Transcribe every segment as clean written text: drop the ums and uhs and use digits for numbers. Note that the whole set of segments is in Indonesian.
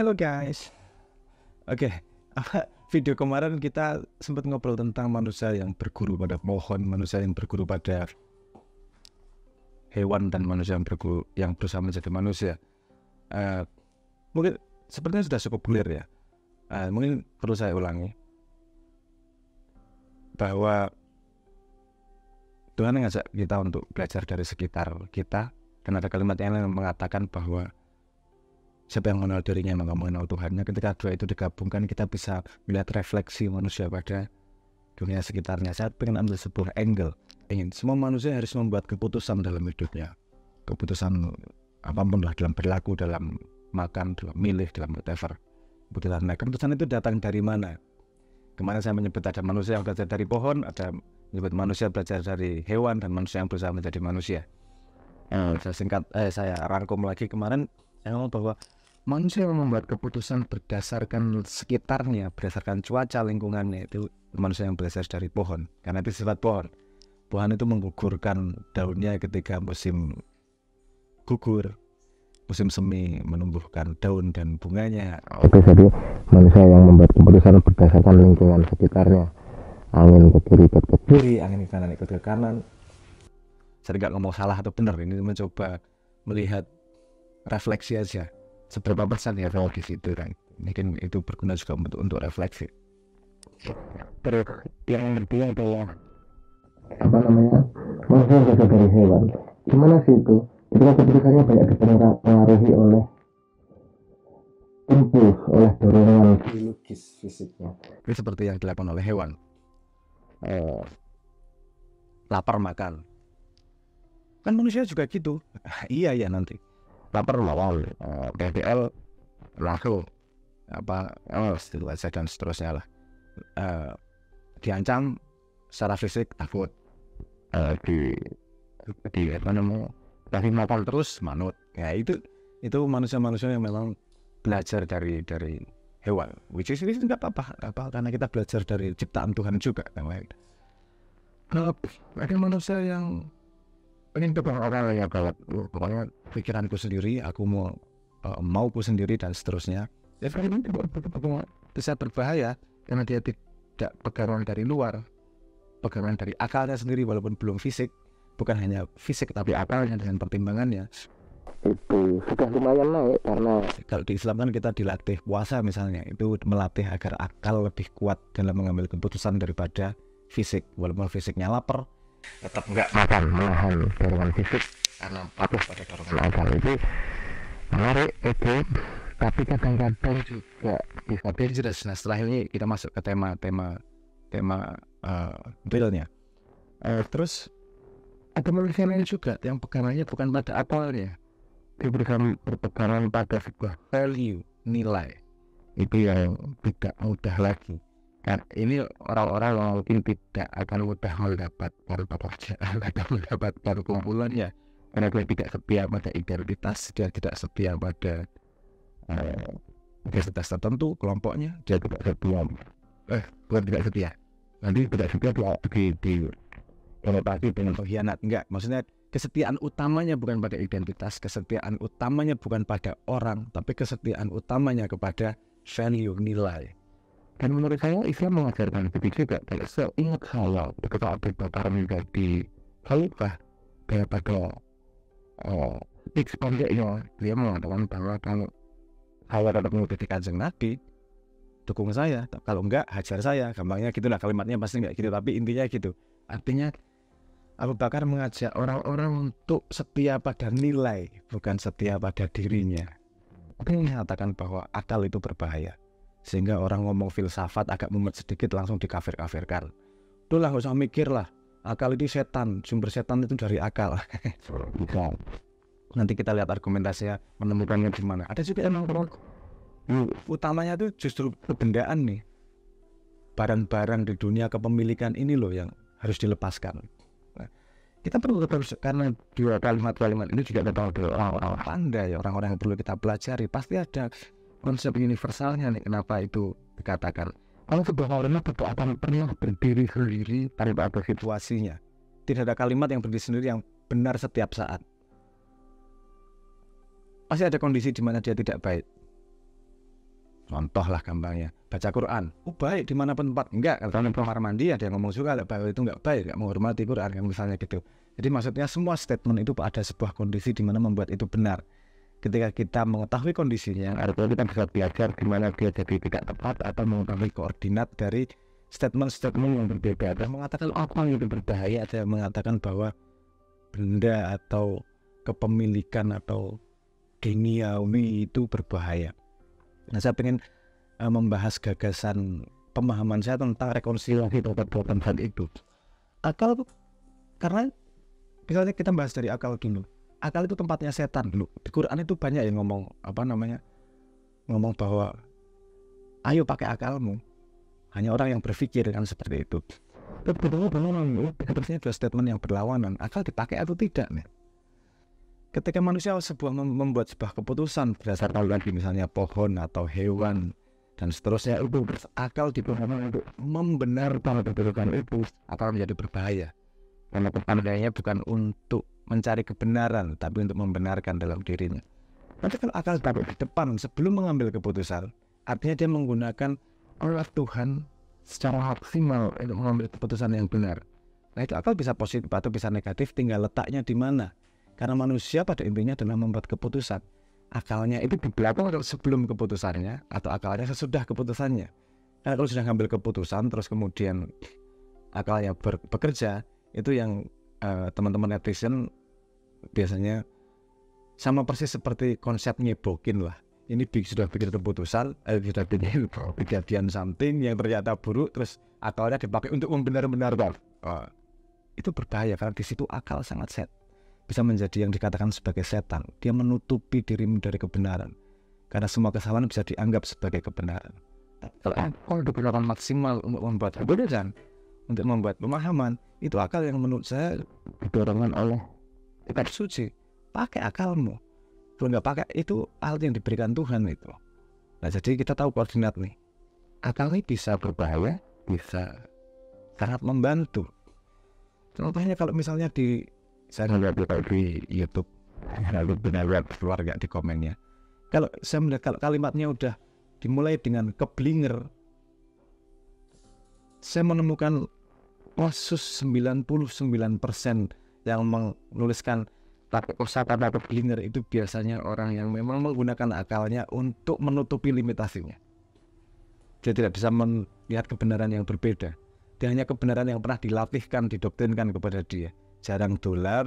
Halo guys. Oke, video kemarin kita sempat ngobrol tentang manusia yang berguru pada pohon, manusia yang berguru pada hewan, dan manusia yang berusaha menjadi manusia. Mungkin sepertinya sudah cukup clear ya. Mungkin perlu saya ulangi bahwa Tuhan mengajak kita untuk belajar dari sekitar kita, dan ada kalimat yang mengatakan bahwa siapa yang mengenal dirinya maka mengenal Tuhannya. Ketika dua itu digabungkan, kita bisa melihat refleksi manusia pada dunia sekitarnya. Saya ingin ambil sebuah angle. Semua manusia harus membuat keputusan dalam hidupnya. Keputusan apapun lah, dalam perilaku, dalam makan, dalam milih, dalam whatever. Nah, keputusan itu datang dari mana? Kemarin saya menyebut ada manusia yang belajar dari pohon, ada menyebut manusia belajar dari hewan, dan manusia yang berusaha menjadi manusia. Saya rangkum lagi kemarin. Saya ngomong bahwa manusia yang membuat keputusan berdasarkan sekitarnya, berdasarkan cuaca lingkungannya, itu manusia yang belajar dari pohon. Karena itu sifat pohon. Pohon itu menggugurkan daunnya ketika musim gugur, musim semi menumbuhkan daun dan bunganya. Oke, jadi manusia yang membuat keputusan berdasarkan lingkungan sekitarnya. Angin ke kiri, ke kiri, Angin ke kanan, ikut ke kanan. Saya nggak ngomong salah atau benar, ini mencoba melihat refleksi aja. Seberapa persen ya di situ kan? Mungkin itu berguna juga untuk refleksi. Terus yang kedua adalah manusia yang belajar dari hewan. Gimana sih itu? Ketika keputusannya banyak dipengaruhi oleh impuls, oleh dorongan biologis fisiknya. Itu seperti yang dilakukan oleh hewan. Lapar makan. Kan manusia juga gitu. Iya ya, nanti lapar lawan PDL langsung dan seterusnya lah. Diancam secara fisik takut, kasih makan terus manut. Ya itu manusia-manusia yang memang belajar dari hewan, which is nggak apa-apa karena kita belajar dari ciptaan Tuhan juga. Ada manusia yang pengen orang yang kalau pokoknya pikiranku sendiri, aku mauku sendiri dan seterusnya. Itu sangat berbahaya karena dia tidak pegangan dari luar, pegangan dari akalnya sendiri, walaupun belum fisik, bukan hanya fisik tapi akalnya dengan pertimbangannya. Itu sudah lumayan naik, karena kalau di Islam kan kita dilatih puasa misalnya, itu melatih agar akal lebih kuat dalam mengambil keputusan daripada fisik. Walaupun fisiknya lapar, tetap enggak makan, menahan dorongan fisik karena patuh pada dorongan akal. Itu menarik, oke. Tapi kadang-kadang juga bisa dangerous. Nah, setelah ini kita masuk ke tema realnya. Terus ada manusia lain juga yang pegangannya bukan pada akalnya, dia berpegangan pada sebuah value, nilai. Itu yang tidak mudah lagi. Kan ini orang-orang yang mungkin tidak akan mudah mendapatkan pekerjaan atau mendapatkan kumpulannya, karena dia tidak setia pada identitas, dia tidak setia pada identitas tertentu kelompoknya, dia tidak setia bukan tidak setia, nanti tidak setia di konotasi dengan pengkhianat. Enggak, maksudnya kesetiaan utamanya bukan pada identitas, kesetiaan utamanya bukan pada orang, tapi kesetiaan utamanya kepada value, nilai. Dan menurut saya Islam mengajarkan begitu juga. Seingat saya ketika Abu Bakar menjadi khalifah, daripada fix pendeknya, dia mengatakan bahwa kalau saya tetap mengikuti Kanjeng Nabi, dukung saya, kalau enggak hajar saya. Gampangnya gitulah, kalimatnya pasti enggak gitu, tapi intinya gitu. Artinya Abu Bakar mengajak orang-orang untuk setia pada nilai, bukan setia pada dirinya. Dia mengatakan bahwa akal itu berbahaya, sehingga orang ngomong filsafat agak mumet sedikit langsung dikafir-kafirkan. Udah lah, gak usah mikir lah, akal itu setan, sumber setan itu dari akal. bisa Nanti kita lihat argumentasinya menemukannya di mana. Ada juga emang utamanya itu justru kebendaan nih, barang-barang di dunia kepemilikan ini loh yang harus dilepaskan. Kita perlu karena dua kalimat-kalimat ini juga tentang orang-orang pandai, orang-orang yang perlu kita pelajari. Pasti ada konsep universalnya nih, kenapa itu dikatakan. Kalau sebuah kalimat itu akan pernah berdiri sendiri tanpa ada situasinya. Tidak ada kalimat yang berdiri sendiri yang benar setiap saat. Pasti ada kondisi di mana dia tidak baik. Contoh lah gampangnya, baca Quran, baik dimanapun tempat. Enggak, kalau kamar mandi ada yang ngomong juga bahwa itu enggak baik, enggak menghormati Quran, kan misalnya gitu. Jadi maksudnya semua statement itu ada sebuah kondisi di mana membuat itu benar. Ketika kita mengetahui kondisinya, artinya kita bisa belajar gimana dia jadi tidak tepat, atau mengetahui koordinat dari statement-statement yang berbeda. Ada yang mengatakan apa yang itu berbahaya, ada yang mengatakan bahwa benda atau kepemilikan atau duniawi itu berbahaya. Nah, saya ingin membahas gagasan pemahaman saya tentang rekonsiliasi terhadap saat itu. Akal, karena misalnya kita bahas dari akal dulu. Akal itu tempatnya setan dulu. Di Quran itu banyak yang ngomong ngomong bahwa ayo pakai akalmu. Hanya orang yang berpikir kan seperti itu. Sebenarnya dua statement yang berlawanan. Akal dipakai atau tidak nih? Ketika manusia membuat sebuah keputusan berdasarkan lagi misalnya pohon atau hewan dan seterusnya, itu akal dipergunakan untuk membenarkan kedudukan itu akan menjadi berbahaya. Karena kepadanya bukan untuk mencari kebenaran, tapi untuk membenarkan dalam dirinya. Nanti kalau akal taruh di depan sebelum mengambil keputusan, artinya dia menggunakan oleh Tuhan secara maksimal untuk mengambil keputusan yang benar. Nah, itu akal bisa positif atau bisa negatif, tinggal letaknya di mana. Karena manusia pada intinya adalah membuat keputusan. Akalnya itu di belakang atau sebelum keputusannya, atau akalnya sesudah keputusannya. Karena kalau sudah ngambil keputusan terus kemudian akalnya bekerja, itu yang teman-teman netizen biasanya sama persis seperti konsep nyebokin lah. Ini sudah bikin keputusan, sudah bikin kejadian something yang ternyata buruk, terus akalnya dipakai untuk membenar-benarkan. Itu berbahaya karena di situ akal sangat bisa menjadi yang dikatakan sebagai setan. Dia menutupi dirimu dari kebenaran, karena semua kesalahan bisa dianggap sebagai kebenaran. Kalau akal digunakan maksimal untuk membuat kebenaran, untuk membuat pemahaman, itu akal yang menurut saya didorongkan oleh kitab suci. Pakai akalmu. Kalau nggak pakai, itu hal yang diberikan Tuhan itu. Nah, jadi kita tahu koordinat nih. Akal ini bisa berbahaya, bisa sangat membantu. Contohnya kalau misalnya saya ngeliat di YouTube, lalu benar-benar keluar nggak di komennya. Kalau saya melihat kalau kalimatnya udah dimulai dengan keblinger, saya menemukan kasus 99% yang menuliskan kosakata keblinger itu biasanya orang yang memang menggunakan akalnya untuk menutupi limitasinya. Dia tidak bisa melihat kebenaran yang berbeda. Dia hanya kebenaran yang pernah dilatihkan, didoktrinkan kepada dia. Jarang dolar,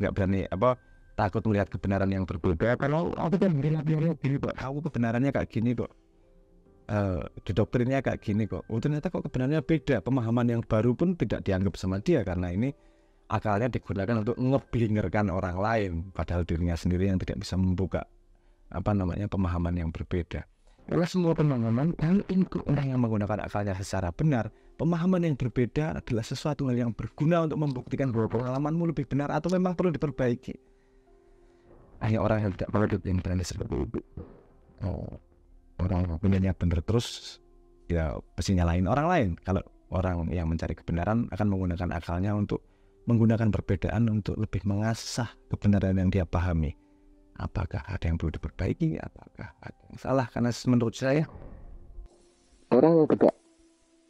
nggak berani takut melihat kebenaran yang berbeda. Kalau aku kan lihat gini kok, aku kebenarannya kayak gini kok, didoktrinnya kayak gini kok. Ternyata kok kebenarannya beda. Pemahaman yang baru pun tidak dianggap sama dia karena ini akalnya digunakan untuk ngeblingerkan orang lain, padahal dirinya sendiri yang tidak bisa membuka pemahaman yang berbeda. Karena semua pemahaman, kalau untuk orang yang menggunakan akalnya secara benar, pemahaman yang berbeda adalah sesuatu hal yang berguna untuk membuktikan bahwa pengalamanmu lebih benar atau memang perlu diperbaiki. Hanya orang yang tidak perlu yang berani seperti itu. Orang opininya benar terus, ya pasti nyalain orang lain. Kalau orang yang mencari kebenaran akan menggunakan akalnya untuk menggunakan perbedaan untuk lebih mengasah kebenaran yang dia pahami. Apakah ada yang perlu diperbaiki, apakah ada yang salah? Karena menurut saya orang yang tidak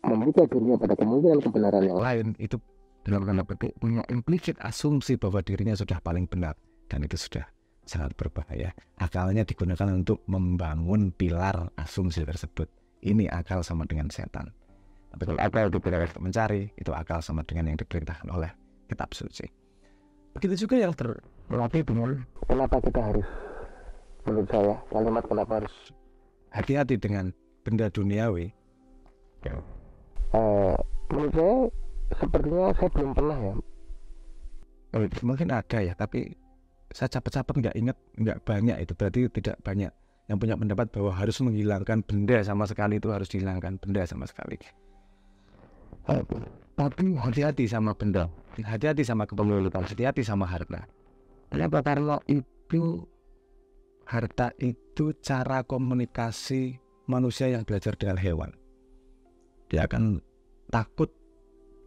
membuka dirinya pada kemungkinan kebenaran yang lain itu dalam tanda petik punya implisit asumsi bahwa dirinya sudah paling benar, dan itu sudah sangat berbahaya. Akalnya digunakan untuk membangun pilar asumsi tersebut. Ini akal sama dengan setan. Tapi kalau akal diperintahkan untuk mencari, itu akal sama dengan yang diperintahkan oleh kitab suci. Begitu juga yang terlatih dengan kenapa kita harus, menurut saya kalimat kenapa harus hati-hati dengan benda duniawi. Menurut saya sepertinya saya belum pernah ya. Mungkin ada ya, tapi saya capek-capek nggak banyak. Itu berarti tidak banyak yang punya pendapat bahwa harus menghilangkan benda sama sekali, itu harus dihilangkan benda sama sekali. Tapi hati-hati sama benda, hati-hati sama kepemilikan, hati-hati sama harta. Kenapa? Karena itu harta itu cara komunikasi manusia yang belajar dengan hewan. Dia akan takut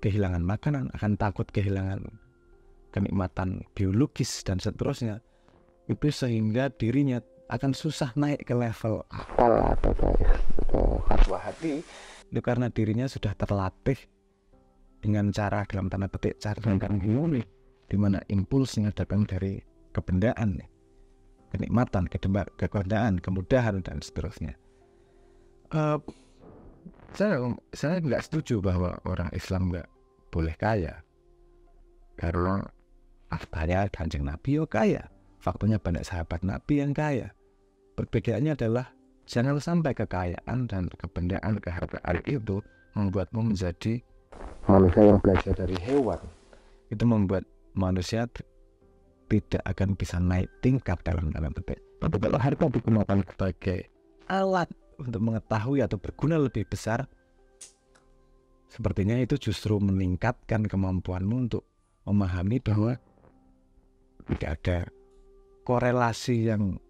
kehilangan makanan, akan takut kehilangan kenikmatan biologis dan seterusnya. Itu sehingga dirinya akan susah naik ke level akal atau ke fatwa hati, itu karena dirinya sudah terlatih dengan cara dalam tanda petik cara hegemoni, di mana impulsnya datang dari kebendaan, kenikmatan, kekondaan, kemudahan dan seterusnya. Saya nggak setuju bahwa orang Islam nggak boleh kaya, karena faktanya Kanjeng Nabi kaya, faktanya banyak sahabat Nabi yang kaya. Perbedaannya adalah jangan sampai kekayaan dan kebendaan, kehartaan itu membuatmu menjadi manusia yang belajar dari hewan. Itu membuat manusia tidak akan bisa naik tingkat dalam petik. Tapi kalau harta digunakan sebagai alat untuk mengetahui atau berguna lebih besar, sepertinya itu justru meningkatkan kemampuanmu untuk memahami bahwa tidak ada korelasi yang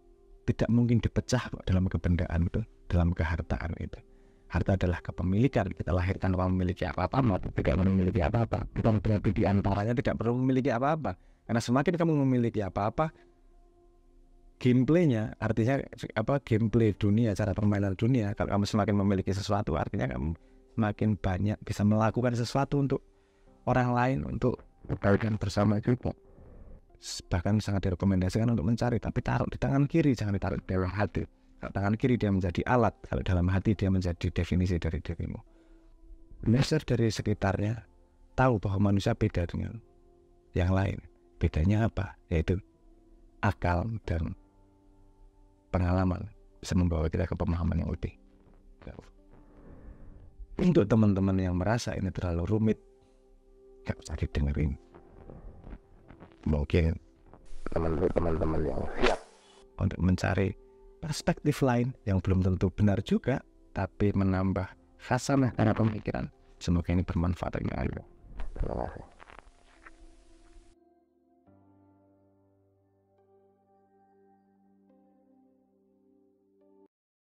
tidak mungkin dipecah dalam kebendaan itu, dalam kehartaan itu. Harta adalah kepemilikan. Kita lahirkan tanpa memiliki apa-apa, tidak memiliki apa-apa. Bukan berarti di antaranya tidak perlu memiliki apa-apa. Karena semakin kamu memiliki apa-apa, gameplaynya, artinya gameplay dunia, cara permainan dunia, kalau kamu semakin memiliki sesuatu, artinya kamu semakin banyak bisa melakukan sesuatu untuk orang lain, untuk kebaikan bersama juga. Bahkan sangat direkomendasikan untuk mencari, tapi taruh di tangan kiri, jangan ditaruh di dalam hati. Kalau tangan kiri dia menjadi alat, kalau dalam hati dia menjadi definisi dari dirimu. Belajar dari sekitarnya, tahu bahwa manusia beda dengan yang lain. Bedanya apa? Yaitu akal dan pengalaman bisa membawa kita ke pemahaman yang lebih jauh. Untuk teman-teman yang merasa ini terlalu rumit, gak usah didengerin. Mungkin teman-teman yang siap untuk mencari perspektif lain yang belum tentu benar juga, tapi menambah khasanah karena pemikiran. Semoga ini bermanfaat bagi Anda. Terima kasih.